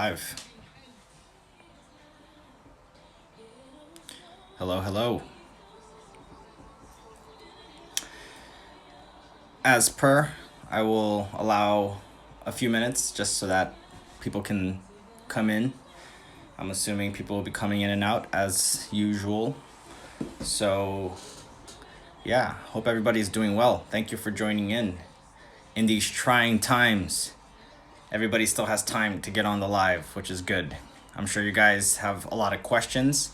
live. Hello, hello. As per, I will allow a few minutes just so that people can come in. I'm assuming people will be coming in and out as usual. So, yeah, hope everybody's doing well. Thank you for joining in these trying times. Everybody still has time to get on the live, which is good. I'm sure you guys have a lot of questions.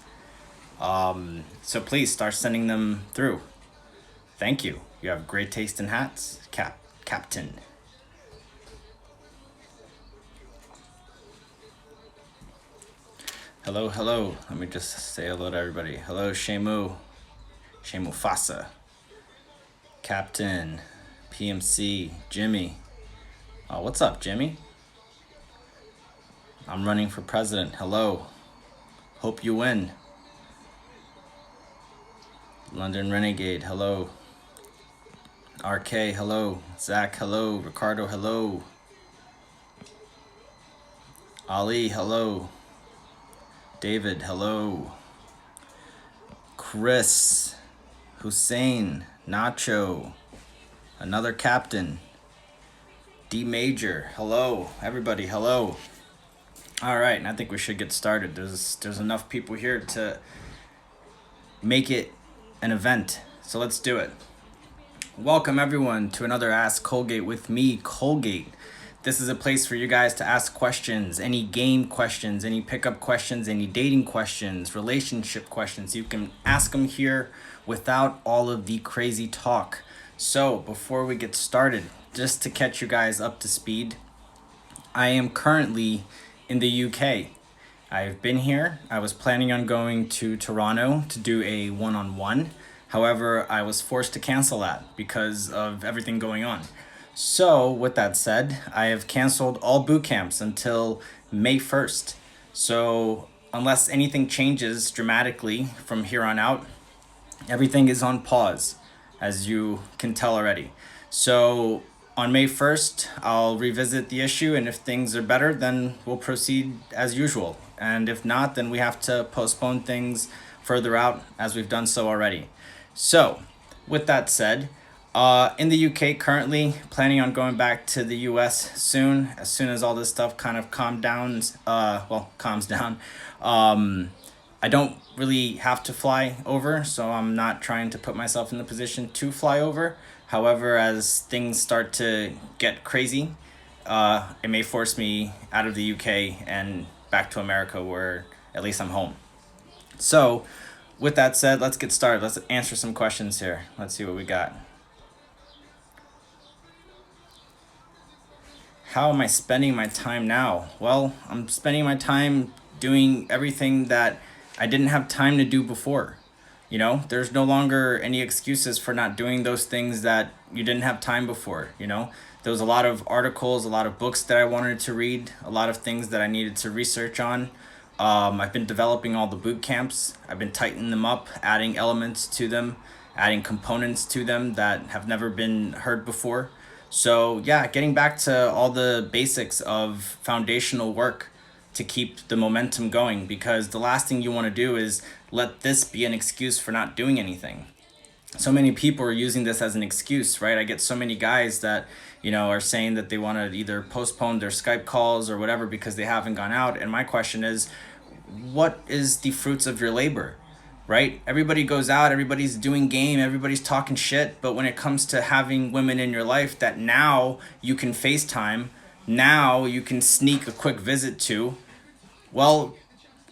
So please start sending them through. Thank you. You have great taste in hats, Captain. Hello, hello. Let me just say hello to everybody. Hello, Shemu Fasa, Captain, PMC, Jimmy. Oh, what's up, Jimmy? I'm running for president. Hello. Hope you win. London Renegade, hello. RK, hello. Zach, hello. Ricardo, hello. Ali, hello. David, hello. Chris, Hussein, Nacho, another captain. D Major, hello. Everybody, hello. All right, and I think we should get started. There's enough people here to make it an event, so let's do it. Welcome everyone to another Ask Colgate with me, Colgate. This is a place for you guys to ask questions, any game questions, any pickup questions, any dating questions, relationship questions. You can ask them here without all of the crazy talk. So before we get started, just to catch you guys up to speed, I am currently in the UK. I've been here. I was planning on going to Toronto to do a one-on-one. However, I was forced to cancel that because of everything going on. So with that said, I have canceled all boot camps until May 1st. So unless anything changes dramatically from here on out, everything is on pause, as you can tell already. So on May 1st, I'll revisit the issue, and if things are better, then we'll proceed as usual. And if not, then we have to postpone things further out, as we've done so already. So with that said, in the UK currently, planning on going back to the US soon, as soon as all this stuff kind of calms down. I don't really have to fly over, so I'm not trying to put myself in the position to fly over. However, as things start to get crazy, it may force me out of the UK and back to America, where at least I'm home. So with that said, let's get started. Let's answer some questions here. Let's see what we got. How am I spending my time now? Well, I'm spending my time doing everything that I didn't have time to do before. You know, there's no longer any excuses for not doing those things that you didn't have time before. You know, there was a lot of articles, a lot of books that I wanted to read, a lot of things that I needed to research on. I've been developing all the boot camps. I've been tightening them up, adding elements to them, adding components to them that have never been heard before. So yeah, getting back to all the basics of foundational work to keep the momentum going, because the last thing you want to do is let this be an excuse for not doing anything. So many people are using this as an excuse, right? I get so many guys that, you know, are saying that they want to either postpone their Skype calls or whatever because they haven't gone out. And my question is, what is the fruits of your labor? Right? Everybody goes out, everybody's doing game, everybody's talking shit. But when it comes to having women in your life that now you can FaceTime, now you can sneak a quick visit to, well,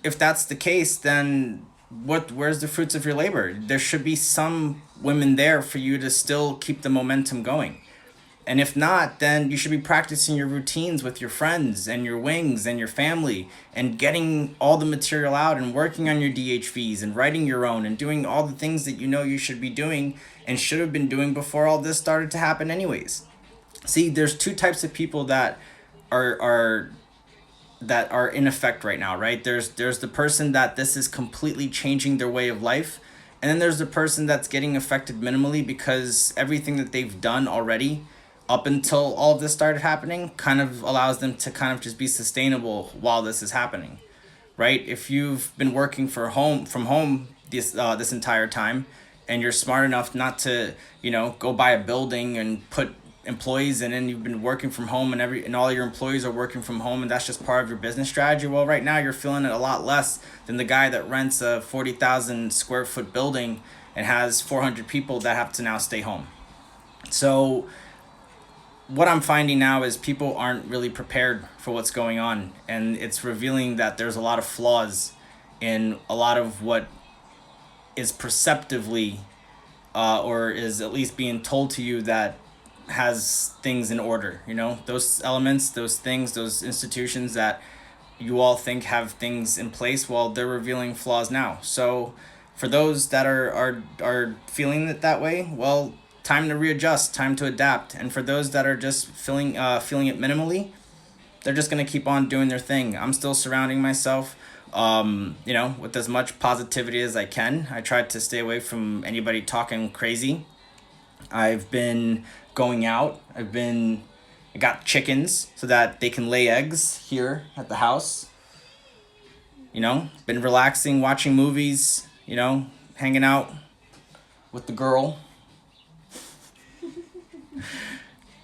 if that's the case, then where's the fruits of your labor? There should be some women there for you to still keep the momentum going. And if not, then you should be practicing your routines with your friends and your wings and your family, and getting all the material out and working on your DHVs and writing your own and doing all the things that you know you should be doing and should have been doing before all this started to happen anyways. See, there's two types of people that are in effect right now, right? There's the person that this is completely changing their way of life, and then there's the person that's getting affected minimally because everything that they've done already up until all of this started happening kind of allows them to kind of just be sustainable while this is happening, right? If you've been working from home this entire time, and you're smart enough not to, go buy a building and put employees in, and you've been working from home, and all your employees are working from home, and that's just part of your business strategy. Well, right now you're feeling it a lot less than the guy that rents a 40,000 square foot building and has 400 people that have to now stay home. So what I'm finding now is people aren't really prepared for what's going on, and it's revealing that there's a lot of flaws in a lot of what is perceptively, or is at least being told to you, that has things in order. Those elements, those things, those institutions that you all think have things in place, well, they're revealing flaws now. So for those that are feeling it that way, well, time to readjust, time to adapt. And for those that are just feeling it minimally, they're just going to keep on doing their thing. I'm still surrounding myself, with as much positivity as I can. I try to stay away from anybody talking crazy. I've been going out. I got chickens so that they can lay eggs here at the house. Been relaxing, watching movies, hanging out with the girl.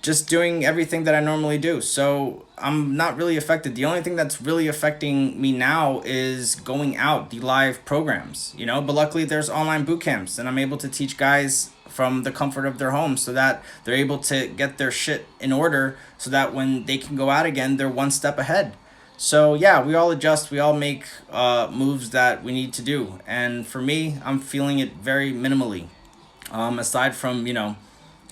Just doing everything that I normally do. So I'm not really affected. The only thing that's really affecting me now is going out, the live programs, but luckily there's online boot camps, and I'm able to teach guys from the comfort of their home so that they're able to get their shit in order so that when they can go out again, they're one step ahead. So yeah, we all adjust, we all make moves that we need to do. And for me, I'm feeling it very minimally. Aside from,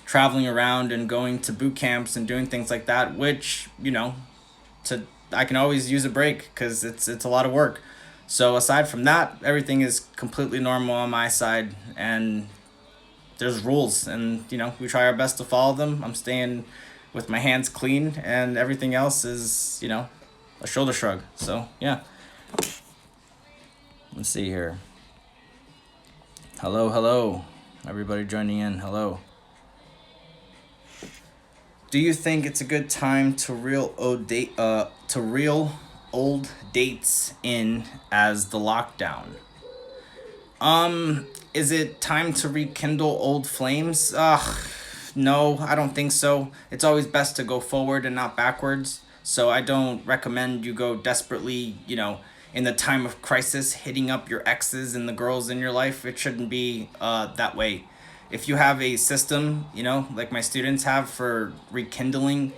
traveling around and going to boot camps and doing things like that, which, I can always use a break because it's a lot of work. So aside from that, everything is completely normal on my side, and there's rules, and we try our best to follow them. I'm staying with my hands clean, and everything else is, a shoulder shrug. So yeah. Let's see here. Hello, everybody joining in. Hello. Do you think it's a good time to reel old dates in as the lockdown? Is it time to rekindle old flames? No, I don't think so. It's always best to go forward and not backwards. So I don't recommend you go desperately, in the time of crisis, hitting up your exes and the girls in your life. It shouldn't be that way. If you have a system, like my students have for rekindling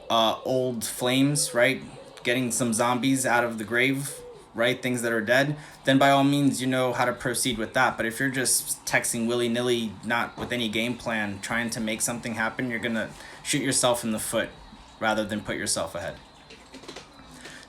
old flames, right? Getting some zombies out of the grave, right? Things that are dead, then by all means, you know how to proceed with that. But if you're just texting willy-nilly, not with any game plan, trying to make something happen, you're going to shoot yourself in the foot rather than put yourself ahead.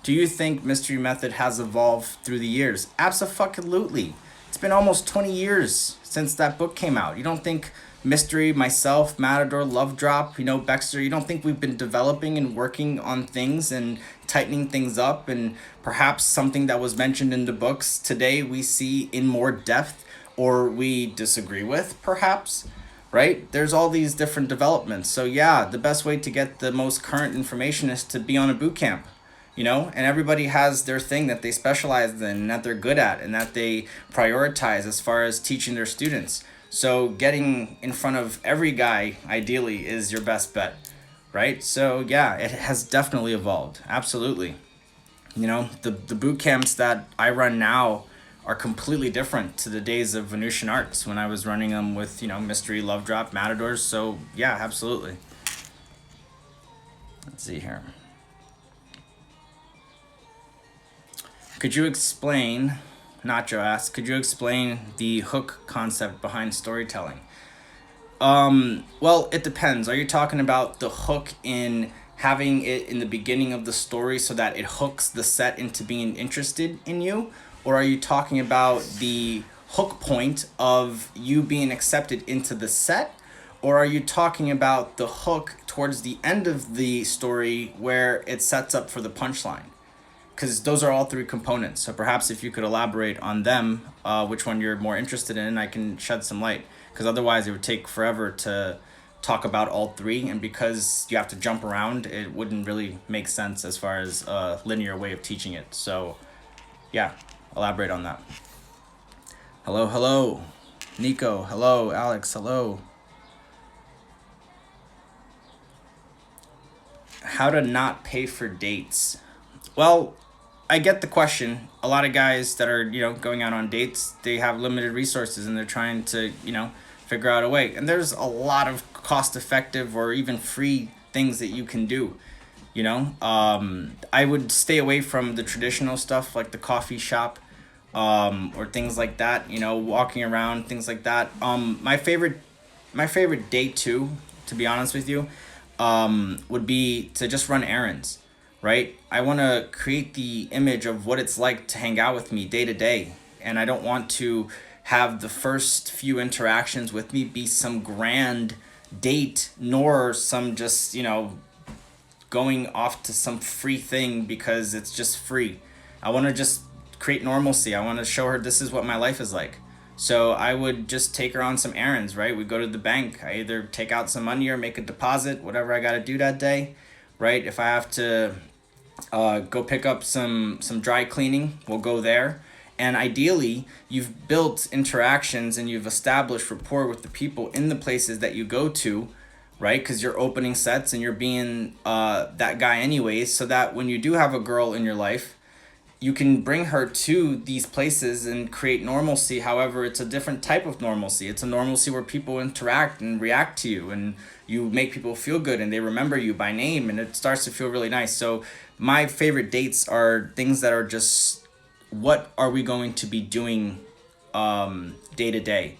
Do you think Mystery Method has evolved through the years? Abso-fucking-lutely. It's been almost 20 years since that book came out. You don't think Mystery, myself, Matador, Love Drop, Baxter, you don't think we've been developing and working on things and tightening things up, and perhaps something that was mentioned in the books today we see in more depth or we disagree with, perhaps, right? There's all these different developments. So yeah, the best way to get the most current information is to be on a boot camp. And everybody has their thing that they specialize in and that they're good at and that they prioritize as far as teaching their students. So getting in front of every guy, ideally, is your best bet, right? So yeah, it has definitely evolved. Absolutely. The boot camps that I run now are completely different to the days of Venusian Arts when I was running them with, Mystery, Love Drop, Matadors. So yeah, absolutely. Let's see here. Could you explain, Nacho asks, could you explain the hook concept behind storytelling? Well, it depends. Are you talking about the hook in having it in the beginning of the story so that it hooks the set into being interested in you? Or are you talking about the hook point of you being accepted into the set? Or are you talking about the hook towards the end of the story where it sets up for the punchline? Because those are all three components. So perhaps if you could elaborate on them, which one you're more interested in, I can shed some light. Because otherwise it would take forever to talk about all three, and because you have to jump around, it wouldn't really make sense as far as a linear way of teaching it. So yeah, elaborate on that. Hello, hello. Nico, hello. Alex, hello. How to not pay for dates. Well, I get the question. A lot of guys that are, going out on dates, they have limited resources and they're trying to, figure out a way. And there's a lot of cost effective or even free things that you can do. I would stay away from the traditional stuff like the coffee shop, or things like that, walking around, things like that. My favorite day too, to be honest with you, would be to just run errands, right? I want to create the image of what it's like to hang out with me day to day. And I don't want to have the first few interactions with me be some grand date, nor some just, going off to some free thing because it's just free. I want to just create normalcy. I want to show her this is what my life is like. So I would just take her on some errands, right? We go to the bank. I either take out some money or make a deposit, whatever I got to do that day, right? If I have to go pick up some dry cleaning, we'll go there. And ideally, you've built interactions and you've established rapport with the people in the places that you go to, right? Because you're opening sets and you're being that guy anyways, so that when you do have a girl in your life, you can bring her to these places and create normalcy. However, it's a different type of normalcy. It's a normalcy where people interact and react to you, and you make people feel good and they remember you by name, and it starts to feel really nice. So my favorite dates are things that are just, what are we going to be doing day to day?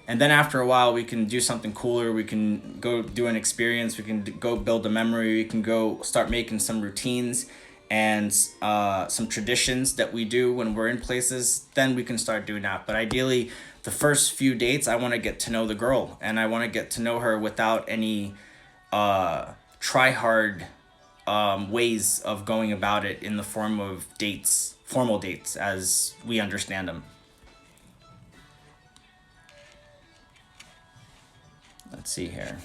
And then after a while, we can do something cooler. We can go do an experience. We can go build a memory. We can go start making some routines and some traditions that we do when we're in places. Then we can start doing that. But ideally, the first few dates, I want to get to know the girl, and I want to get to know her without any try hard ways of going about it in the form of dates, formal dates as we understand them. Let's see here.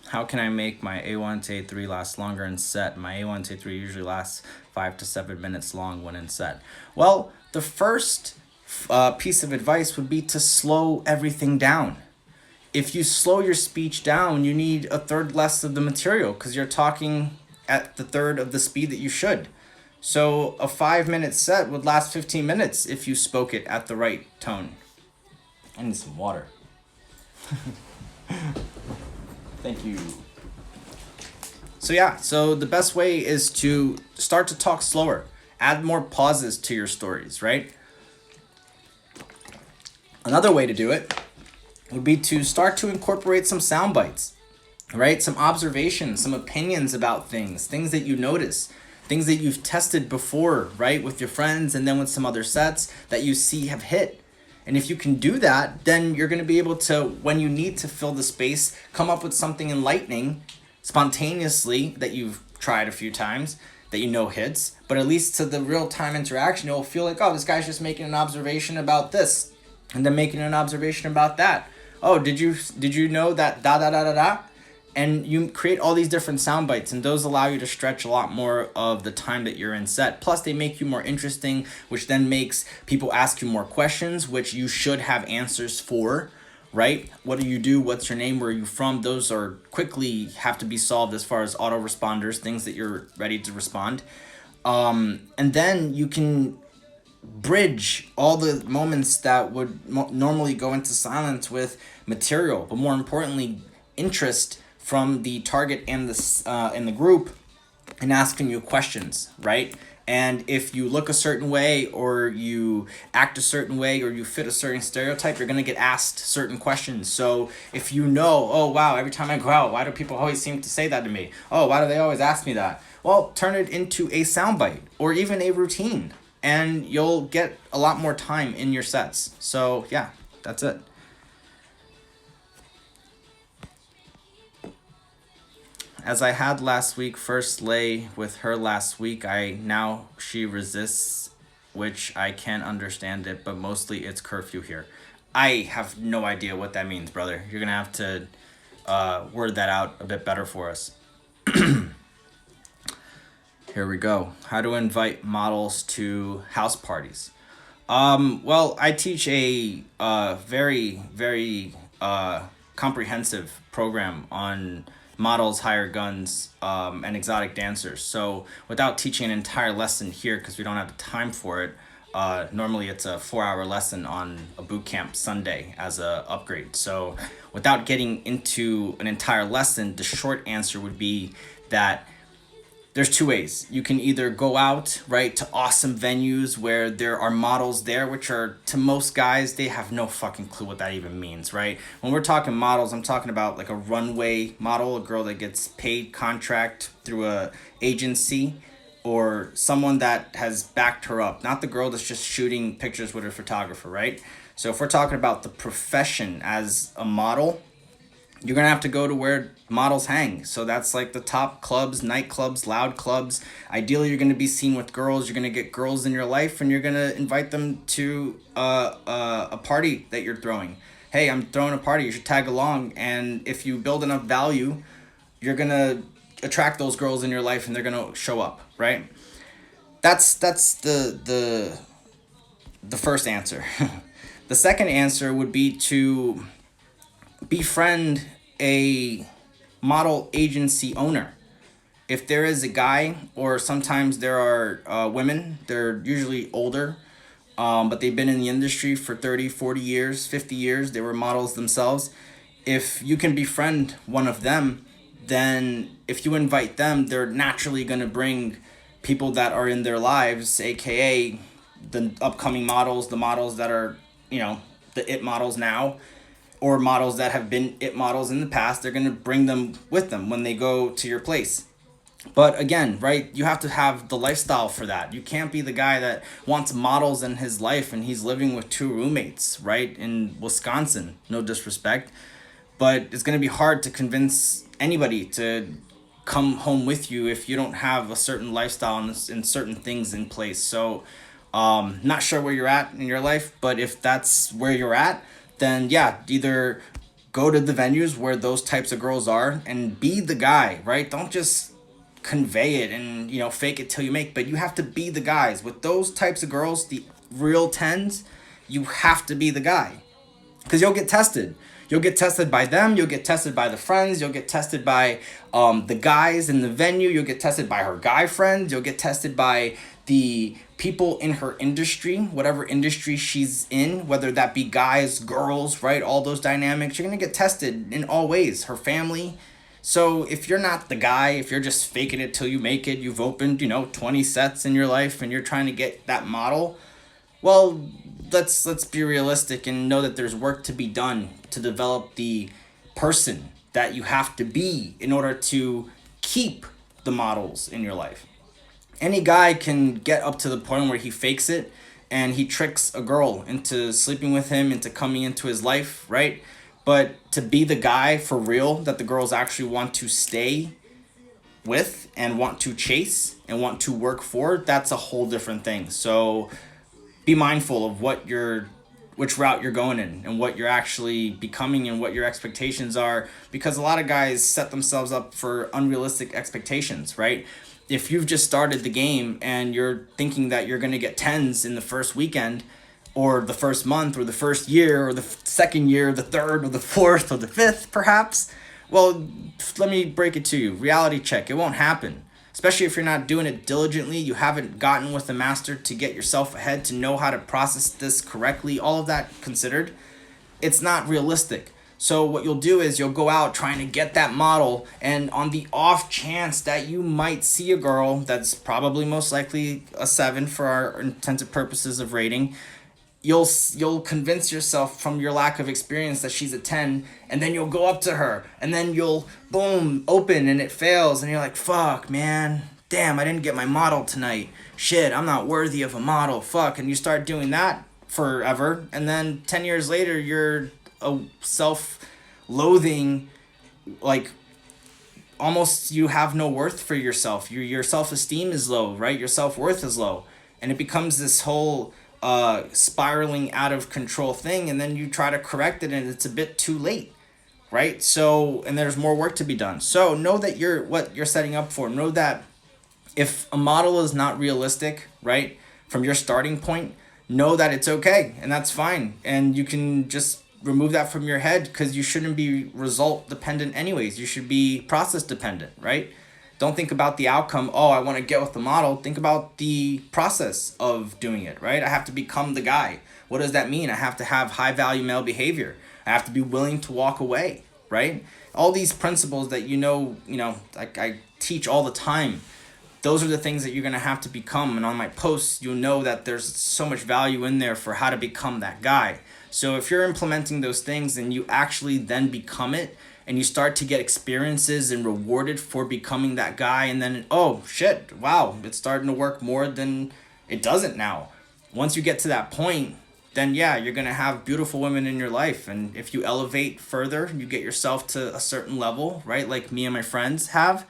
How can I make my A1 to A3 last longer in set? My A1 to A3 usually lasts 5 to 7 minutes long when in set. Well, the first piece of advice would be to slow everything down. If you slow your speech down, you need a third less of the material because you're talking at the third of the speed that you should. So a 5-minute set would last 15 minutes if you spoke it at the right tone. I need some water. Thank you. So the best way is to start to talk slower. Add more pauses to your stories, right? Another way to do it would be to start to incorporate some sound bites, right? Some observations, some opinions about things that you notice, things that you've tested before, right? With your friends and then with some other sets that you see have hit. And if you can do that, then you're going to be able to, when you need to fill the space, come up with something enlightening spontaneously that you've tried a few times that hits. But at least to the real-time interaction, it'll feel like, oh, this guy's just making an observation about this and then making an observation about that. Oh, did you know that da da da da da? And you create all these different sound bites, and those allow you to stretch a lot more of the time that you're in set. Plus, they make you more interesting, which then makes people ask you more questions, which you should have answers for, right? What do you do? What's your name? Where are you from? Those are quickly have to be solved as far as autoresponders, things that you're ready to respond. And then you can bridge all the moments that would normally go into silence with material, but more importantly, interest from the target and the group, and asking you questions, right? And if you look a certain way, or you act a certain way, or you fit a certain stereotype, you're gonna get asked certain questions. So if oh wow, every time I go out, why do people always seem to say that to me? Oh, why do they always ask me that? Well, turn it into a soundbite or even a routine, and you'll get a lot more time in your sets. So yeah, that's it. As I had last week, first lay with her last week. She resists, which I can't understand it, but mostly it's curfew here. I have no idea what that means, brother. You're gonna have to word that out a bit better for us. Here we go. How to invite models to house parties. Well, I teach a very, very comprehensive program on models, hire guns, and exotic dancers. So without teaching an entire lesson here, because we don't have the time for it, normally it's a 4-hour lesson on a boot camp Sunday as a upgrade. So without getting into an entire lesson, the short answer would be that there's two ways. You can either go out, right, to awesome venues where there are models there, which are, to most guys, they have no fucking clue what that even means, right? When we're talking models, I'm talking about like a runway model, a girl that gets paid contract through a agency, or someone that has backed her up, not the girl that's just shooting pictures with her photographer, right? So if we're talking about the profession as a model, you're going to have to go to where models hang. So that's like the top clubs, nightclubs, loud clubs. Ideally, you're going to be seen with girls. You're going to get girls in your life, and you're going to invite them to a party that you're throwing. Hey, I'm throwing a party. You should tag along. And if you build enough value, you're going to attract those girls in your life, and they're going to show up, right? That's the first answer. The second answer would be to befriend a model agency owner. If there is a guy, or sometimes there are women, they're usually older, but they've been in the industry for 30, 40 years, 50 years, they were models themselves. If you can befriend one of them, then if you invite them, they're naturally going to bring people that are in their lives, aka the upcoming models, the models that are, the it models now, or models that have been it models in the past. They're going to bring them with them when they go to your place. But again, right, you have to have the lifestyle for that. You can't be the guy that wants models in his life and he's living with 2 roommates, right, in Wisconsin. No disrespect. But it's going to be hard to convince anybody to come home with you if you don't have a certain lifestyle and certain things in place. So not sure where you're at in your life, but if that's where you're at, then yeah, either go to the venues where those types of girls are and be the guy, right? Don't just convey it and, fake it till you make, but you have to be the guys. With those types of girls, the real 10s, you have to be the guy. Because you'll get tested. You'll get tested by them, you'll get tested by the friends, you'll get tested by the guys in the venue, you'll get tested by her guy friends, you'll get tested by the people in her industry, whatever industry she's in, whether that be guys, girls, right? All those dynamics, you're going to get tested in all ways, her family. So if you're not the guy, if you're just faking it till you make it, you've opened, 20 sets in your life and you're trying to get that model, well, let's be realistic and know that there's work to be done to develop the person that you have to be in order to keep the models in your life. Any guy can get up to the point where he fakes it and he tricks a girl into sleeping with him, into coming into his life, right? But to be the guy for real that the girls actually want to stay with and want to chase and want to work for, that's a whole different thing. So be mindful of which route you're going in and what you're actually becoming and what your expectations are, because a lot of guys set themselves up for unrealistic expectations, right? If you've just started the game and you're thinking that you're going to get 10s in the first weekend or the first month or the first year or the second year, the third or the fourth or the fifth perhaps, well, let me break it to you. Reality check. It won't happen. Especially if you're not doing it diligently, you haven't gotten with a master to get yourself ahead, to know how to process this correctly, all of that considered, it's not realistic. So what you'll do is you'll go out trying to get that model, and on the off chance that you might see a girl that's probably most likely a 7 for our intended purposes of rating, you'll convince yourself from your lack of experience that she's a 10, and then you'll go up to her and then you'll boom open and it fails and you're like, fuck man, damn, I didn't get my model tonight, shit, I'm not worthy of a model, fuck. And you start doing that forever, and then 10 years later you're a self-loathing, like almost you have no worth for yourself. Your self-esteem is low, right? Your self-worth is low, and it becomes this whole spiraling out of control thing, and then you try to correct it and it's a bit too late. right? So, and there's more work to be done. So know that you're what you're setting up for. Know that if a model is not realistic, right, from your starting point, know that it's okay and that's fine. And you can just remove that from your head because you shouldn't be result dependent anyways. You should be process dependent, right? Don't think about the outcome. Oh, I want to get with the model. Think about the process of doing it, right? I have to become the guy. What does that mean? I have to have high value male behavior. I have to be willing to walk away, right? All these principles that like I teach all the time, those are the things that you're going to have to become. And on my posts, you'll know that there's so much value in there for how to become that guy. So if you're implementing those things and you actually then become it and you start to get experiences and rewarded for becoming that guy, and then, oh shit, wow, it's starting to work more than it doesn't now. Once you get to that point, then yeah, you're going to have beautiful women in your life. And if you elevate further, you get yourself to a certain level, right? Like me and my friends have,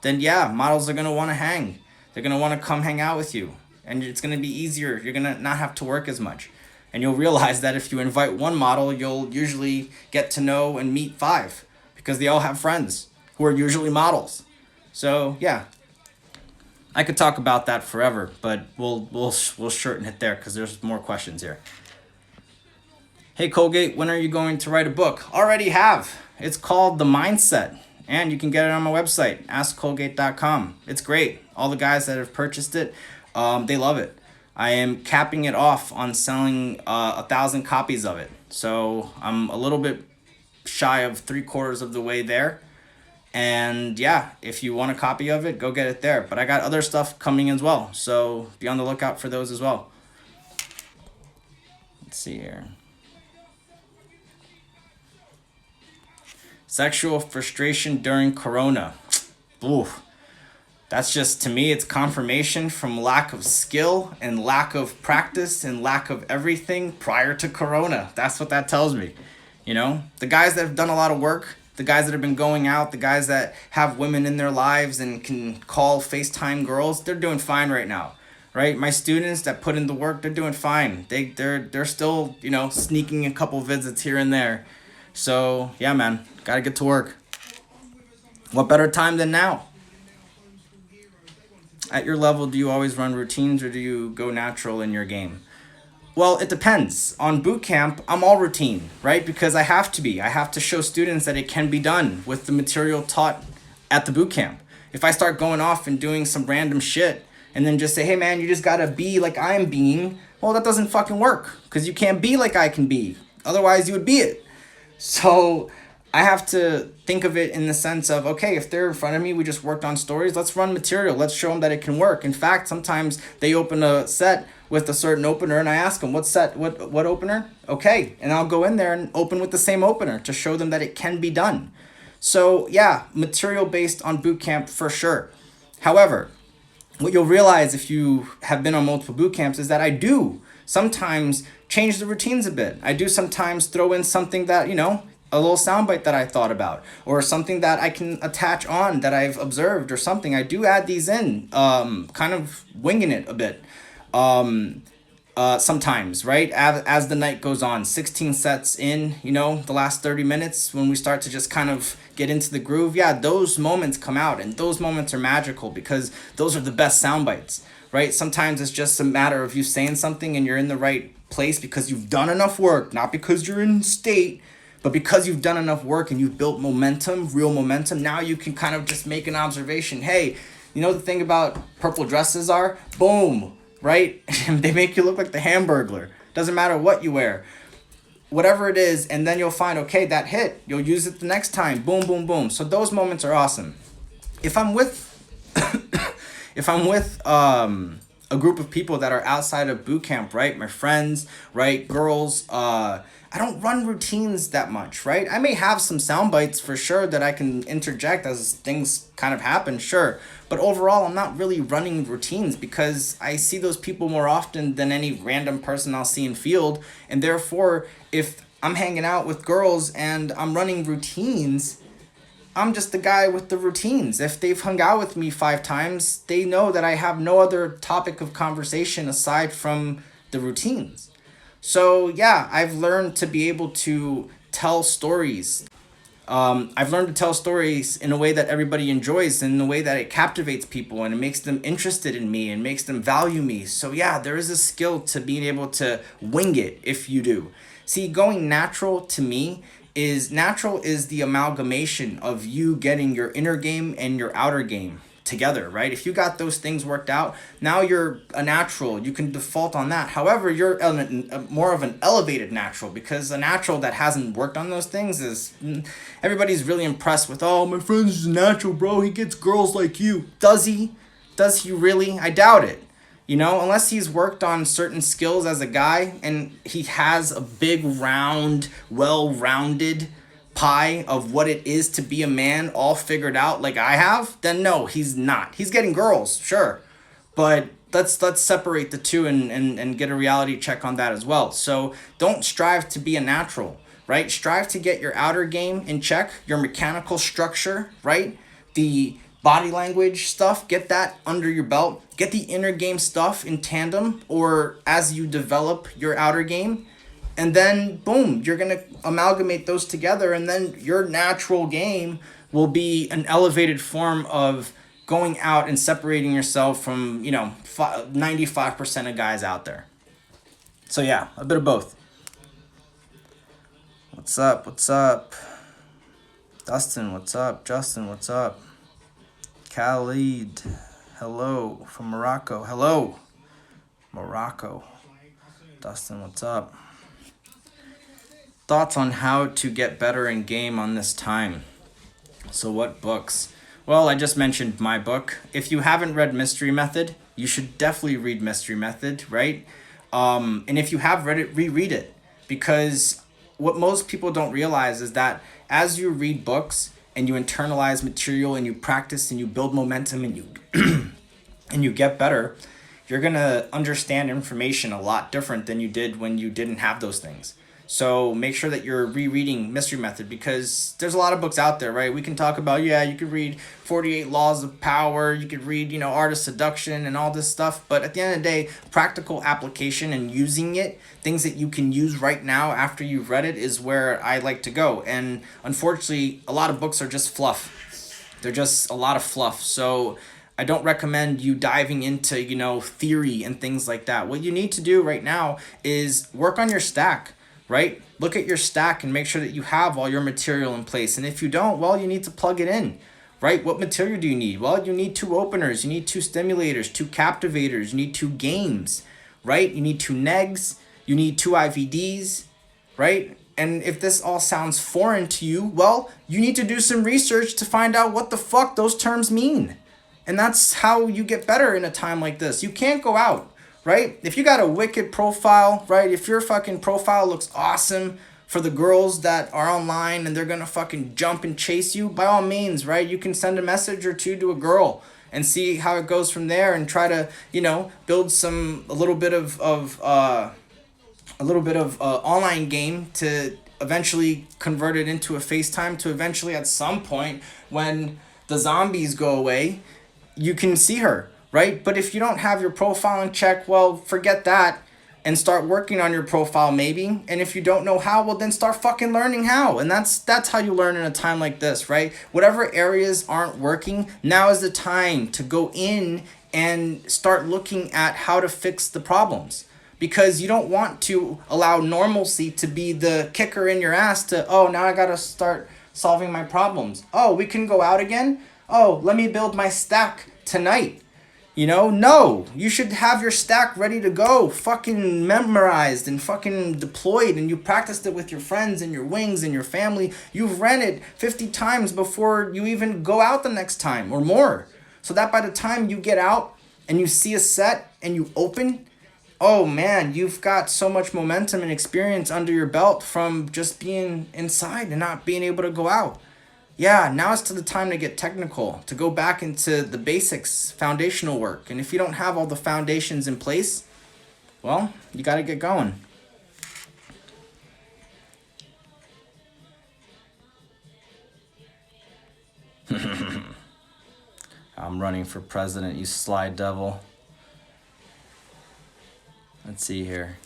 then yeah, models are going to want to hang. They're going to want to come hang out with you. And it's going to be easier. You're going to not have to work as much. And you'll realize that if you invite one model, you'll usually get to know and meet 5 because they all have friends who are usually models. So yeah, I could talk about that forever, but we'll shorten it there because there's more questions here. Hey Colgate, when are you going to write a book? Already have. It's called The Mindset. And you can get it on my website, ASKCOLGATE.com. It's great. All the guys that have purchased it, they love it. I am capping it off on selling 1,000 copies of it. So I'm a little bit shy of 3/4 of the way there. And yeah, if you want a copy of it, go get it there. But I got other stuff coming as well. So be on the lookout for those as well. Let's see here. Sexual frustration during Corona. Ooh, that's just, to me, it's confirmation from lack of skill and lack of practice and lack of everything prior to Corona. That's what that tells me. You know, the guys that have done a lot of work, the guys that have been going out, the guys that have women in their lives and can call FaceTime girls, they're doing fine right now. Right? My students that put in the work, they're doing fine. They're still, sneaking a couple visits here and there. So yeah, man, gotta get to work. What better time than now? At your level, do you always run routines or do you go natural in your game? Well, it depends. On boot camp, I'm all routine, right? Because I have to be. I have to show students that it can be done with the material taught at the boot camp. If I start going off and doing some random shit and then just say, hey man, you just gotta be like I'm being, well, that doesn't fucking work because you can't be like I can be. Otherwise, you would be it. So I have to think of it in the sense of, okay, if they're in front of me, we just worked on stories, let's run material. Let's show them that it can work. In fact, sometimes they open a set with a certain opener and I ask them, what opener? Okay. And I'll go in there and open with the same opener to show them that it can be done. So yeah, material based on boot camp for sure. However, what you'll realize if you have been on multiple boot camps is that I do sometimes change the routines a bit. I do sometimes throw in something that, a little soundbite that I thought about or something that I can attach on that I've observed or something. I do add these in, kind of winging it a bit. Sometimes, right? As the night goes on, 16 sets in, the last 30 minutes when we start to just kind of get into the groove. Yeah, those moments come out and those moments are magical because those are the best sound bites, right? Sometimes it's just a matter of you saying something and you're in the right place because you've done enough work, not because you're in state, but because you've done enough work and you've built momentum, real momentum. Now you can kind of just make an observation. Hey, the thing about purple dresses are, boom, right? They make you look like the Hamburglar. Doesn't matter what you wear. Whatever it is, and then you'll find, okay, that hit. You'll use it the next time. Boom, boom, boom. So those moments are awesome. If I'm with a group of people that are outside of boot camp, right? My friends, right? Girls, I don't run routines that much, right? I may have some sound bites for sure that I can interject as things kind of happen, sure. But overall, I'm not really running routines because I see those people more often than any random person I'll see in field. And therefore, if I'm hanging out with girls and I'm running routines, I'm just the guy with the routines. If they've hung out with me 5 times, they know that I have no other topic of conversation aside from the routines. So yeah, I've learned to be able to tell stories I've learned to tell stories in a way that everybody enjoys, in a way that it captivates people and it makes them interested in me and makes them value me. So yeah, there is a skill to being able to wing it if you do. See, going natural to me is natural is the amalgamation of you getting your inner game and your outer game together, right? If you got those things worked out, now you're a natural. You can default on that. However, you're more of an elevated natural, because a natural that hasn't worked on those things is everybody's really impressed with, oh, my friend's a natural, bro. He gets girls like you. Does he? Does he really? I doubt it. You know, unless he's worked on certain skills as a guy and he has a big, round, well-rounded pie of what it is to be a man all figured out like I have, then no, he's not. He's getting girls, sure. But let's separate the two and get a reality check on that as well. So don't strive to be a natural, right? Strive to get your outer game in check, your mechanical structure, right? The body language stuff, get that under your belt. Get the inner game stuff in tandem or as you develop your outer game. And then, boom, you're going to amalgamate those together. And then your natural game will be an elevated form of going out and separating yourself from, 95% of guys out there. So, yeah, a bit of both. What's up? What's up? Dustin, what's up? Justin, what's up? Khalid, hello from Morocco. Hello, Morocco. Dustin, what's up? Thoughts on how to get better in game on this time. So what books? Well, I just mentioned my book. If you haven't read Mystery Method, you should definitely read Mystery Method, right? And if you have read it, reread it. Because what most people don't realize is that as you read books and you internalize material and you practice and you build momentum and you and you get better, you're going to understand information a lot different than you did when you didn't have those things. So make sure that you're rereading Mystery Method, because there's a lot of books out there, right? We can talk about, you could read 48 Laws of Power, you could read, Art of Seduction and all this stuff. But at the end of the day, practical application and using it, things that you can use right now after you've read it, is where I like to go. And unfortunately, a lot of books are just fluff. They're just a lot of fluff. So I don't recommend you diving into, theory and things like that. What you need to do right now is work on your stack. Right? Look at your stack and make sure that you have all your material in place. And if you don't, well, you need to plug it in, right? What material do you need? Well, you need 2 openers, you need 2 stimulators, 2 captivators, you need 2 games, right? You need 2 negs, you need 2 IVDs, right? And if this all sounds foreign to you, well, you need to do some research to find out what the fuck those terms mean. And that's how you get better in a time like this. You can't go out. Right? If you got a wicked profile, right? If your fucking profile looks awesome for the girls that are online and they're gonna fucking jump and chase you, by all means, right? You can send a message or 2 to a girl and see how it goes from there, and try to, build a little bit of online game to eventually convert it into a FaceTime, to eventually at some point when the zombies go away, you can see her. Right? But if you don't have your profile in check, well, forget that and start working on your profile maybe. And if you don't know how, well, then start fucking learning how. And that's how you learn in a time like this, right? Whatever areas aren't working, now is the time to go in and start looking at how to fix the problems. Because you don't want to allow normalcy to be the kicker in your ass to, oh, now I got to start solving my problems. Oh, we can go out again? Oh, let me build my stack tonight. No, you should have your stack ready to go, fucking memorized and fucking deployed, and you practiced it with your friends and your wings and your family. You've ran it 50 times before you even go out the next time or more. So that by the time you get out and you see a set and you open, oh man, you've got so much momentum and experience under your belt from just being inside and not being able to go out. Yeah, now it's to the time to get technical, to go back into the basics, foundational work. And if you don't have all the foundations in place, well, you got to get going. I'm running for president, you sly devil. Let's see here.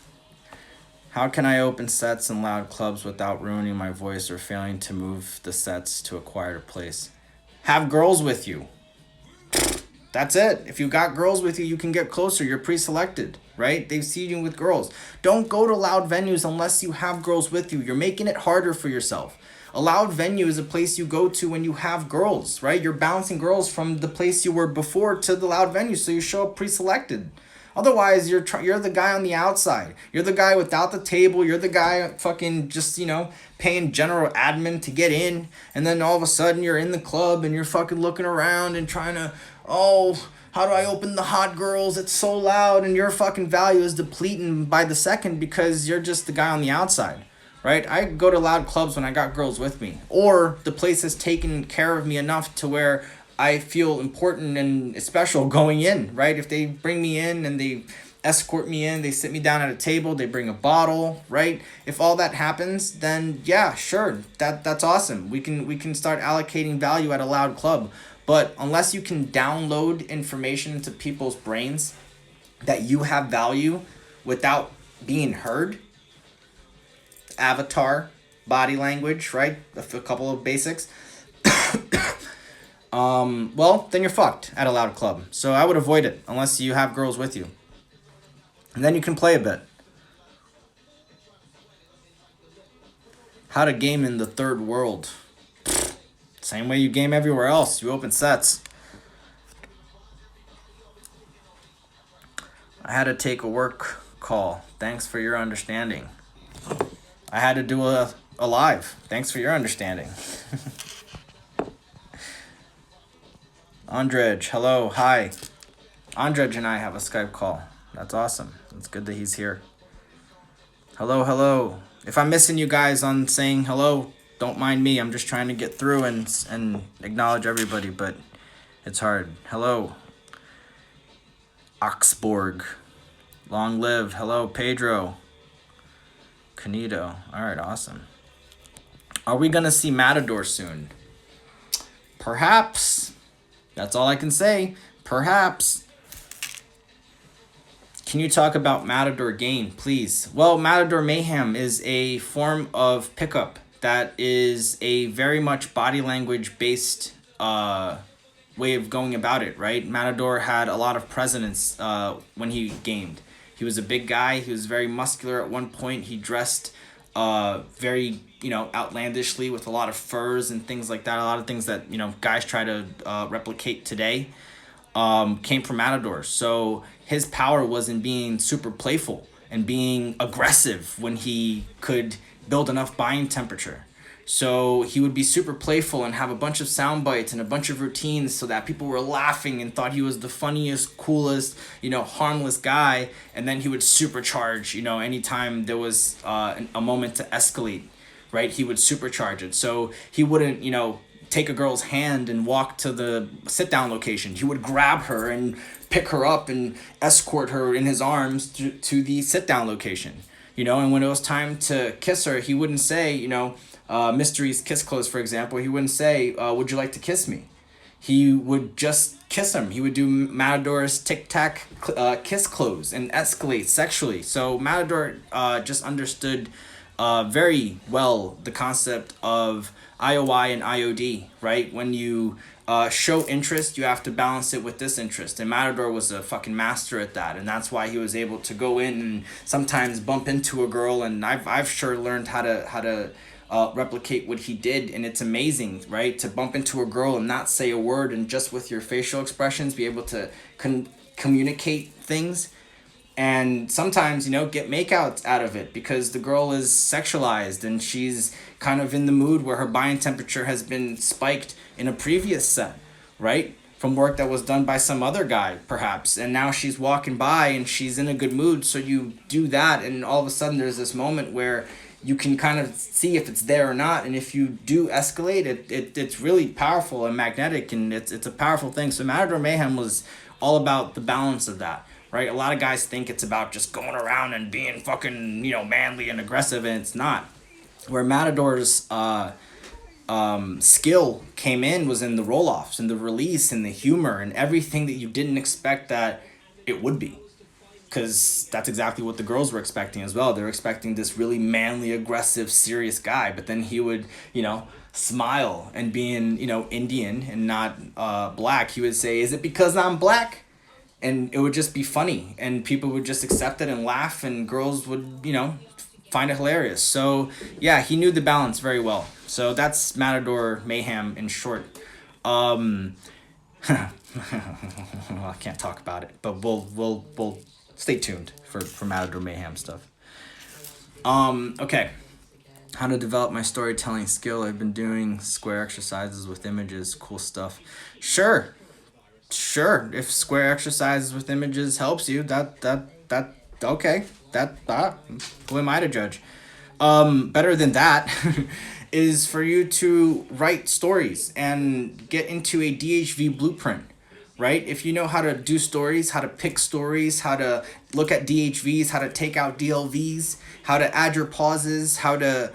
How can I open sets in loud clubs without ruining my voice or failing to move the sets to a quieter place? Have girls with you. That's it. If you got girls with you, you can get closer. You're pre-selected, right? They've seen you with girls. Don't go to loud venues unless you have girls with you. You're making it harder for yourself. A loud venue is a place you go to when you have girls, right? You're bouncing girls from the place you were before to the loud venue, so you show up pre-selected. Otherwise, you're the guy on the outside. You're the guy without the table. You're the guy fucking just, paying general admin to get in. And then all of a sudden you're in the club and you're fucking looking around and trying to, oh, how do I open the hot girls? It's so loud, and your fucking value is depleting by the second because you're just the guy on the outside, right? I go to loud clubs when I got girls with me, or the place has taken care of me enough to where I feel important and special going in, right? If they bring me in and they escort me in, they sit me down at a table, they bring a bottle, right? If all that happens, then yeah, sure, that's awesome. We can start allocating value at a loud club. But unless you can download information into people's brains that you have value without being heard, avatar, body language, right? A couple of basics. Well, then you're fucked at a loud club. So I would avoid it unless you have girls with you. And then you can play a bit. How to game in the third world. Same way you game everywhere else. You open sets. I had to take a work call. Thanks for your understanding. I had to do a live. Thanks for your understanding. Andrej, hello, hi. Andrej and I have a Skype call. That's awesome. It's good that he's here. Hello. If I'm missing you guys on saying hello, don't mind me. I'm just trying to get through and acknowledge everybody, but it's hard. Hello. Oxborg. Long live. Hello, Pedro. Canito. All right, awesome. Are we going to see Matador soon? Perhaps. That's all I can say. Perhaps. Can you talk about Matador game, please? Well, Matador Mayhem is a form of pickup that is a very much body language based way of going about it, right? Matador had a lot of presence when he gamed. He was a big guy. He was very muscular at one point. He dressed very, outlandishly with a lot of furs and things like that. A lot of things that, guys try to replicate today came from Matador. So his power was in being super playful and being aggressive when he could build enough buying temperature. So he would be super playful and have a bunch of sound bites and a bunch of routines so that people were laughing and thought he was the funniest, coolest, harmless guy. And then he would supercharge, anytime there was a moment to escalate, right? He would supercharge it. So he wouldn't, take a girl's hand and walk to the sit-down location. He would grab her and pick her up and escort her in his arms to the sit-down location. And when it was time to kiss her, he wouldn't say, Mystery's kiss close, for example, he wouldn't say, would you like to kiss me? He would just kiss him. He would do Matador's tic-tac kiss close and escalate sexually. So Matador just understood very well the concept of IOI and IOD, right? When you show interest, you have to balance it with disinterest. And Matador was a fucking master at that. And that's why he was able to go in and sometimes bump into a girl. And I've sure learned how to replicate what he did. And it's amazing, right? To bump into a girl and not say a word and just with your facial expressions be able to communicate things. And sometimes, get makeouts out of it because the girl is sexualized and she's kind of in the mood where her buying temperature has been spiked in a previous set, right? From work that was done by some other guy, perhaps. And now she's walking by and she's in a good mood. So you do that and all of a sudden there's this moment where you can kind of see if it's there or not. And if you do escalate, it's really powerful and magnetic and it's a powerful thing. So Matador Mayhem was all about the balance of that. Right? A lot of guys think it's about just going around and being fucking, manly and aggressive, and it's not. Where Matador's skill came in was in the roll-offs and the release and the humor and everything that you didn't expect that it would be. because that's exactly what the girls were expecting as well. They were expecting this really manly, aggressive, serious guy, but then he would, smile, and being, Indian and not black, he would say, "Is it because I'm black?" And it would just be funny, and people would just accept it and laugh, and girls would, find it hilarious. So yeah, he knew the balance very well. So that's Matador Mayhem in short. Well, I can't talk about it, but we'll stay tuned for Matador Mayhem stuff. Okay. How to develop my storytelling skill. I've been doing square exercises with images, cool stuff. Sure. If square exercises with images helps you, that okay. Who am I to judge? Better than that is for you to write stories and get into a DHV blueprint, right? If you know how to do stories, how to pick stories, how to look at DHVs, how to take out DLVs, how to add your pauses, how to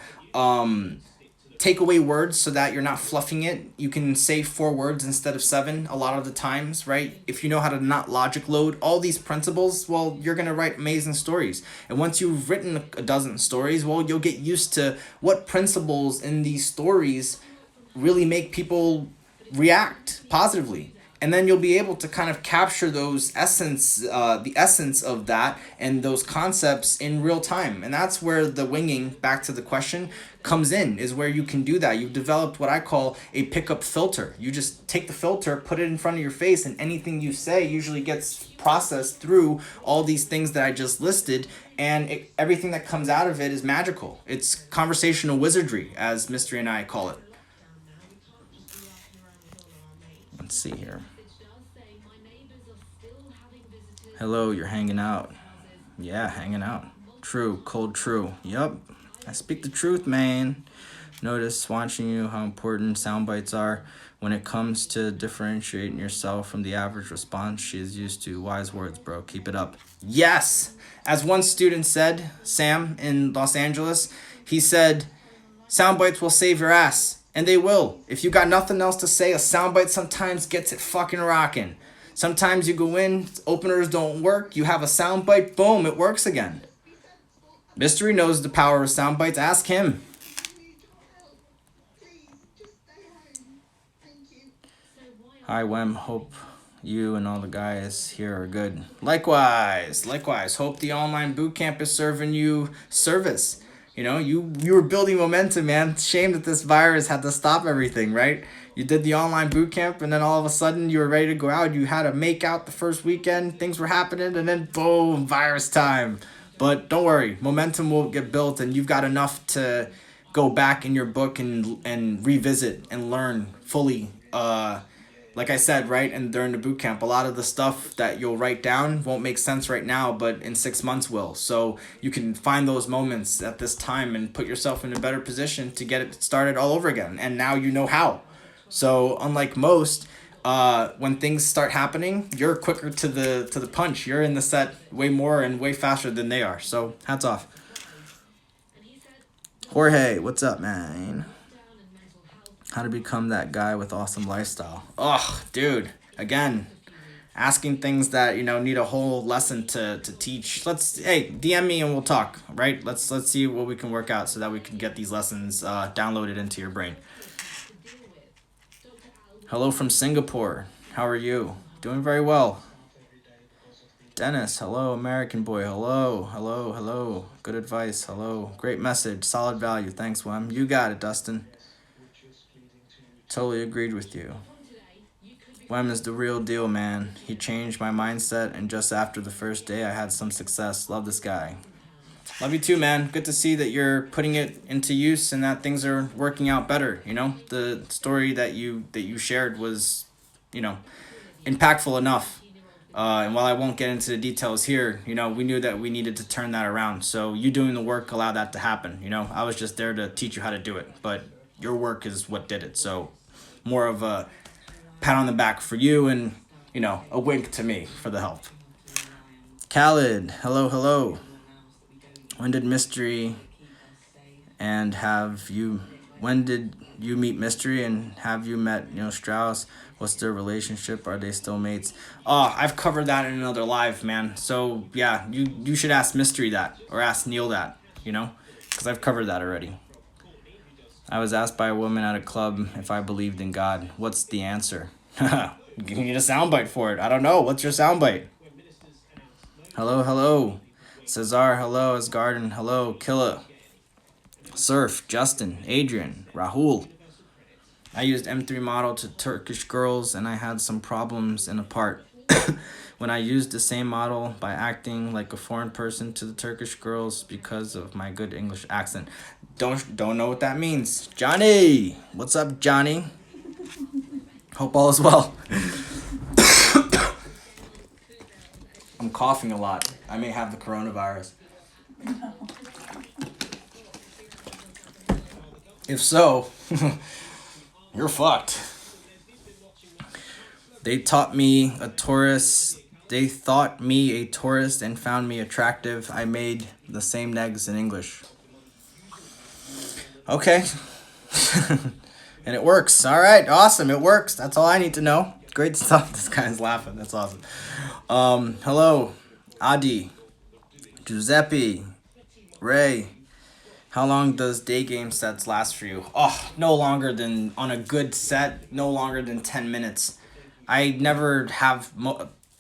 take away words so that you're not fluffing it. You can say 4 words instead of 7 a lot of the times, right? If you know how to not logic load all these principles, well, you're going to write amazing stories. And once you've written a dozen stories, well, you'll get used to what principles in these stories really make people react positively. And then you'll be able to kind of capture those the essence of that and those concepts in real time. And that's where the winging, back to the question, comes in, is where you can do that. You've developed what I call a pickup filter. You just take the filter, put it in front of your face, and anything you say usually gets processed through all these things that I just listed. And everything that comes out of it is magical. It's conversational wizardry, as Mystery and I call it. Let's see here. Hello, you're hanging out. Yeah, hanging out. True, cold true. Yup, I speak the truth, man. Notice watching you how important Soundbites are when it comes to differentiating yourself from the average response she is used to. Wise words, bro. Keep it up. Yes! As one student said, Sam in Los Angeles, he said, Soundbites will save your ass. And they will. If you got nothing else to say, a soundbite sometimes gets it fucking rocking. Sometimes you go in, openers don't work, you have a soundbite, boom, it works again. Mystery knows the power of soundbites. Ask him. Hi, Wem. Hope you and all the guys here are good. Likewise. Hope the online bootcamp is serving you service. You were building momentum, man. Shame that this virus had to stop everything, right? You did the online boot camp, and then all of a sudden you were ready to go out. You had to make out the first weekend. Things were happening, and then boom, virus time. But don't worry, momentum will get built, and you've got enough to go back in your book and revisit and learn fully. Like I said, right, and during the boot camp, a lot of the stuff that you'll write down won't make sense right now, but in 6 months will. So you can find those moments at this time and put yourself in a better position to get it started all over again. And now you know how. So unlike most, when things start happening, you're quicker to the punch. You're in the set way more and way faster than they are. So hats off. Jorge, what's up, man? How to become that guy with awesome lifestyle. Oh, dude. Again, asking things that, need a whole lesson to teach. Hey, DM me and we'll talk, right? Let's see what we can work out so that we can get these lessons downloaded into your brain. Hello from Singapore. How are you? Doing very well. Dennis, hello. American boy, hello. Good advice, hello. Great message, solid value. Thanks, Wem. You got it, Dustin. Totally agreed with you. Wem is the real deal, man. He changed my mindset, and just after the first day, I had some success. Love this guy. Love you too, man. Good to see that you're putting it into use and that things are working out better. The story that you shared was, impactful enough. And while I won't get into the details here, we knew that we needed to turn that around. So you doing the work allowed that to happen. I was just there to teach you how to do it, but your work is what did it. So more of a pat on the back for you and, a wink to me for the help. Khaled, hello. When did Mystery and have you When did you meet Mystery, and have you met, Strauss? What's their relationship? Are they still mates? Oh, I've covered that in another live, man. So yeah, you should ask Mystery that, or ask Neil that, because I've covered that already. I was asked by a woman at a club if I believed in God. What's the answer? You need a soundbite for it. I don't know. What's your soundbite? Hello, hello. Cesar, hello. Asgarden, hello. Killa. Surf, Justin, Adrian, Rahul. I used M3 model to Turkish girls, and I had some problems in a part. When I used the same model by acting like a foreign person to the Turkish girls because of my good English accent. Don't know what that means. Johnny! What's up, Johnny? Hope all is well. I'm coughing a lot. I may have the coronavirus. No. If so, you're fucked. They thought me a tourist and found me attractive. I made the same negs in English. Okay. And it works. All right. Awesome. It works. That's all I need to know. Great stuff. This guy's laughing. That's awesome. Hello, Adi, Giuseppe, Ray. How long does day game sets last for you? Oh, no longer than, on a good set, no longer than 10 minutes. I never have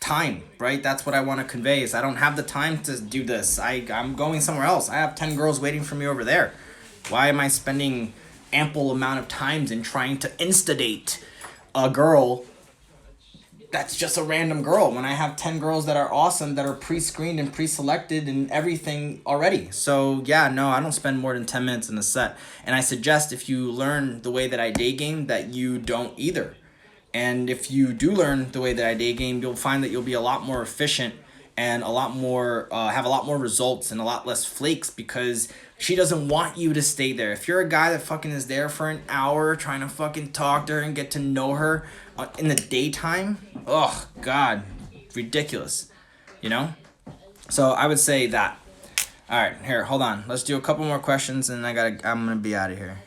time, right? That's what I want to convey, is I don't have the time to do this. I'm going somewhere else. I have 10 girls waiting for me over there. Why am I spending ample amount of times in trying to instigate a girl that's just a random girl when I have 10 girls that are awesome, that are pre-screened and pre-selected and everything already? So yeah, no, I don't spend more than 10 minutes in a set. And I suggest, if you learn the way that I day game, that you don't either. And if you do learn the way that I day game, you'll find that you'll be a lot more efficient and a lot more, have a lot more results and a lot less flakes, because she doesn't want you to stay there. If you're a guy that fucking is there for an hour trying to fucking talk to her and get to know her in the daytime, oh God, ridiculous, So I would say that. All right, here, hold on. Let's do a couple more questions, and I'm gonna be out of here.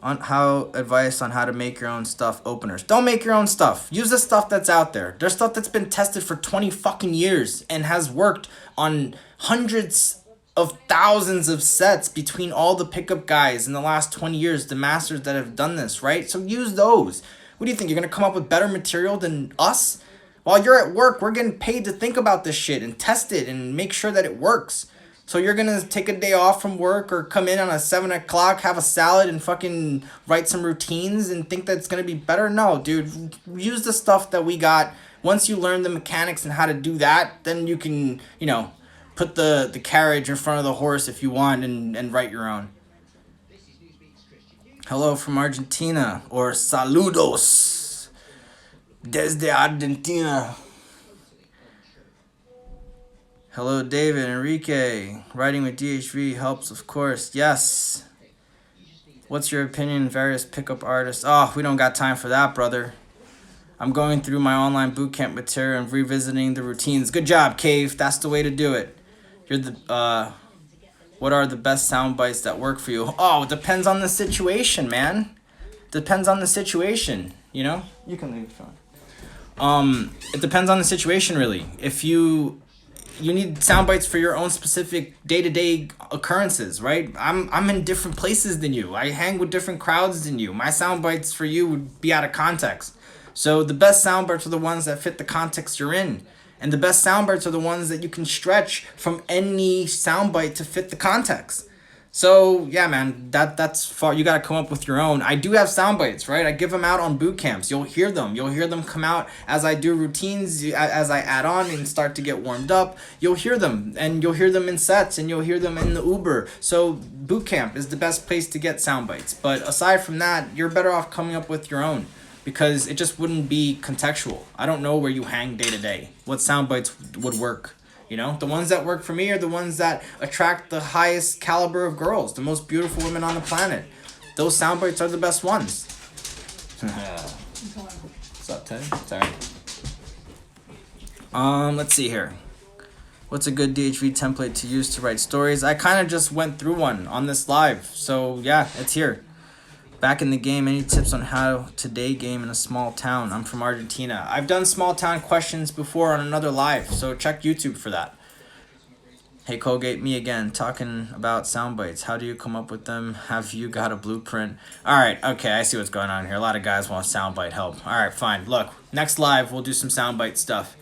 Advice on how to make your own stuff openers. Don't make your own stuff. Use the stuff that's out there. There's stuff that's been tested for 20 fucking years and has worked on hundreds of thousands of sets between all the pickup guys in the last 20 years, the masters that have done this, right? So use those. What do you think? You're going to come up with better material than us? While you're at work, we're getting paid to think about this shit and test it and make sure that it works. So you're going to take a day off from work or come in on a 7 o'clock, have a salad, and fucking write some routines and think that it's going to be better? No, dude. Use the stuff that we got. Once you learn the mechanics and how to do that, then you can, put the carriage in front of the horse if you want, and write your own. Hello from Argentina, or saludos desde Argentina. Hello, David, Enrique. Writing with DHV helps, of course. Yes. What's your opinion on various pickup artists? Oh, we don't got time for that, brother. I'm going through my online bootcamp material and revisiting the routines. Good job, Cave. That's the way to do it. What are the best sound bites that work for you? Oh, it depends on the situation, man. Depends on the situation, You can leave the phone. It depends on the situation, really. If you need sound bites for your own specific day-to-day occurrences, right? I'm in different places than you. I hang with different crowds than you. My sound bites for you would be out of context. So the best sound bites are the ones that fit the context you're in. And the best sound bites are the ones that you can stretch from any sound bite to fit the context. So yeah, man, that's far. You gotta come up with your own. I do have sound bites, right? I give them out on boot camps. You'll hear them. You'll hear them come out as I do routines, as I add on and start to get warmed up. You'll hear them, and you'll hear them in sets, and you'll hear them in the Uber. So boot camp is the best place to get sound bites. But aside from that, you're better off coming up with your own, because it just wouldn't be contextual. I don't know where you hang day to day. What sound bites would work? The ones that work for me are the ones that attract the highest caliber of girls, the most beautiful women on the planet. Those sound bites are the best ones. What's up, Ted? Sorry. Let's see here. What's a good DHV template to use to write stories? I kind of just went through one on this live. So yeah, it's here. Back in the game, any tips on how to day game in a small town? I'm from Argentina. I've done small town questions before on another live, so check YouTube for that. Hey Colgate, me again, talking about Soundbites. How do you come up with them? Have you got a blueprint? Alright, okay, I see what's going on here. A lot of guys want Soundbite help. Alright, fine. Look, next live, we'll do some Soundbite stuff.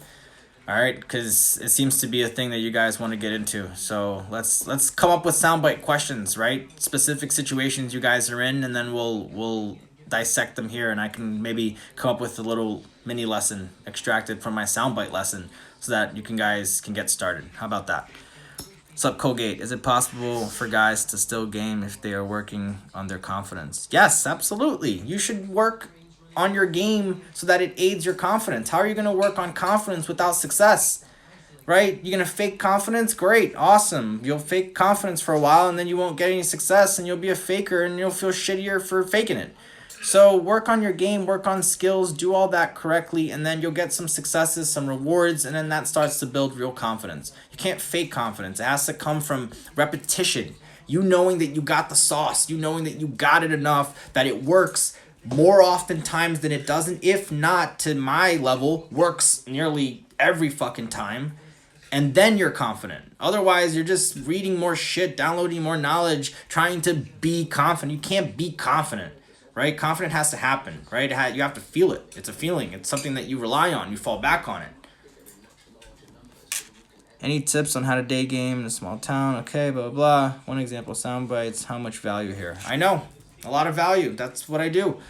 Alright, because it seems to be a thing that you guys want to get into. So let's come up with soundbite questions, right? Specific situations you guys are in, and then we'll dissect them here, and I can maybe come up with a little mini lesson extracted from my soundbite lesson so that you guys can get started. How about that? What's up, Colgate? Is it possible for guys to still game if they are working on their confidence? Yes, absolutely. You should work on your game so that it aids your confidence. How are you going to work on confidence without success? Right? You're going to fake confidence? Great. Awesome. You'll fake confidence for a while and then you won't get any success and you'll be a faker and you'll feel shittier for faking it. So work on your game, work on skills, do all that correctly, and then you'll get some successes, some rewards, and then that starts to build real confidence. You can't fake confidence. It has to come from repetition. You knowing that you got the sauce, you knowing that you got it enough, that it works more often times than it doesn't, if not to my level, works nearly every fucking time, and then you're confident. Otherwise, you're just reading more shit, downloading more knowledge, trying to be confident. You can't be confident, right? Confident has to happen, right? You have to feel it. It's a feeling. It's something that you rely on. You fall back on it. Any tips on how to day game in a small town? Okay, blah, blah, blah. One example, sound bites. How much value here? I know. A lot of value. That's what I do.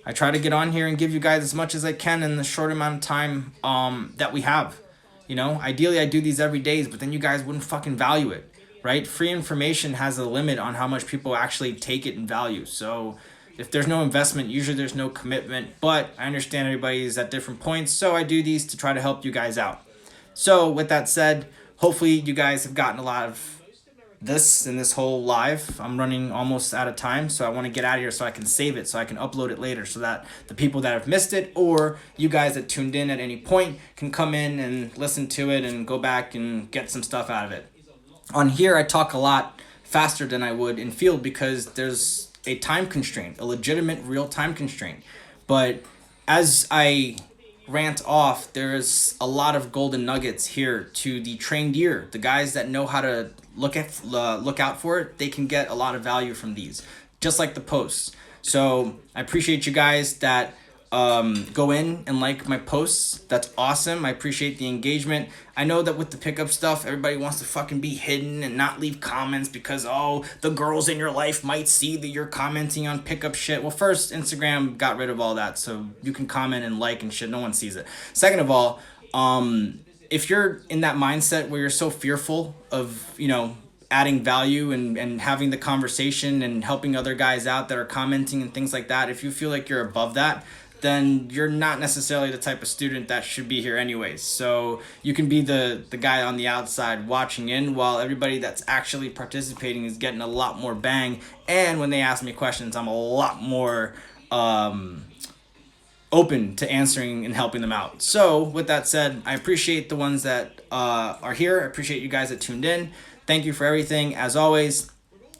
I try to get on here and give you guys as much as I can in the short amount of time that we have. You know, ideally I do these every day, but then you guys wouldn't fucking value it, right? Free information has a limit on how much people actually take it and value. So if there's no investment, usually there's no commitment, but I understand everybody's at different points. So I do these to try to help you guys out. So with that said, hopefully you guys have gotten a lot of this in this whole live. I'm running almost out of time, so I want to get out of here so I can save it, so I can upload it later, so that the people that have missed it or you guys that tuned in at any point can come in and listen to it and go back and get some stuff out of it. On here, I talk a lot faster than I would in field because there's a time constraint, a legitimate real time constraint. But as I rant off, there's a lot of golden nuggets here to the trained ear. The guys that know how to look out for it, they can get a lot of value from these, just like the posts. So I appreciate you guys that go in and like my posts. That's awesome. I appreciate the engagement. I know that with the pickup stuff, everybody wants to fucking be hidden and not leave comments because, oh, the girls in your life might see that you're commenting on pickup shit. Well, first, Instagram got rid of all that, so you can comment and like and shit. No one sees it. Second of all, if you're in that mindset where you're so fearful of, you know, adding value and having the conversation and helping other guys out that are commenting and things like that, if you feel like you're above that, then you're not necessarily the type of student that should be here anyways. So you can be the guy on the outside watching in while everybody that's actually participating is getting a lot more bang. And when they ask me questions, I'm a lot more open to answering and helping them out. So with that said, I appreciate the ones that are here. I appreciate you guys that tuned in. Thank you for everything. As always,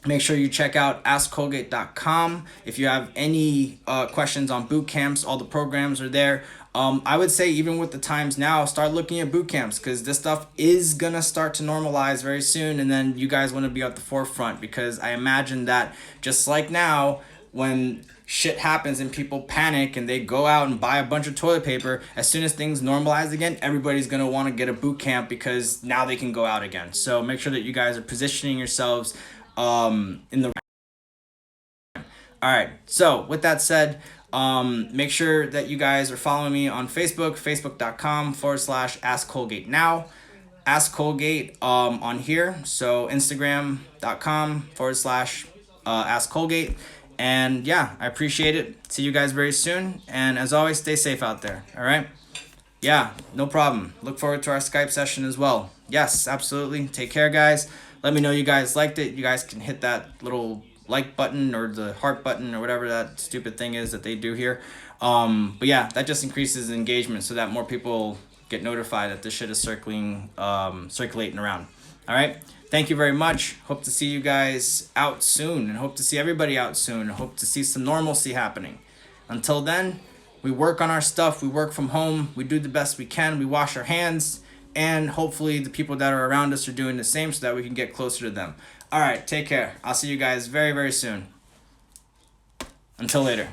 make sure you check out AskColgate.com. If you have any questions on boot camps, all the programs are there. I would say even with the times now, start looking at boot camps because this stuff is going to start to normalize very soon. And then you guys want to be at the forefront because I imagine that just like now, when shit happens and people panic and they go out and buy a bunch of toilet paper, as soon as things normalize again, everybody's going to want to get a boot camp because now they can go out again. So make sure that you guys are positioning yourselves in the all right. So with that said, make sure that you guys are following me on Facebook, facebook.com/AskColgate now. Ask Colgate on here. So Instagram.com/Ask Colgate. And yeah, I appreciate it. See you guys very soon. And as always, stay safe out there. All right. Yeah, no problem. Look forward to our Skype session as well. Yes, absolutely. Take care, guys. Let me know you guys liked it. You guys can hit that little like button or the heart button or whatever that stupid thing is that they do here. But yeah, that just increases engagement so that more people get notified that this shit is circulating around. All right. Thank you very much. Hope to see you guys out soon, and hope to see everybody out soon, and hope to see some normalcy happening. Until then, we work on our stuff. We work from home. We do the best we can. We wash our hands, and hopefully the people that are around us are doing the same so that we can get closer to them. All right. Take care. I'll see you guys very, very soon. Until later.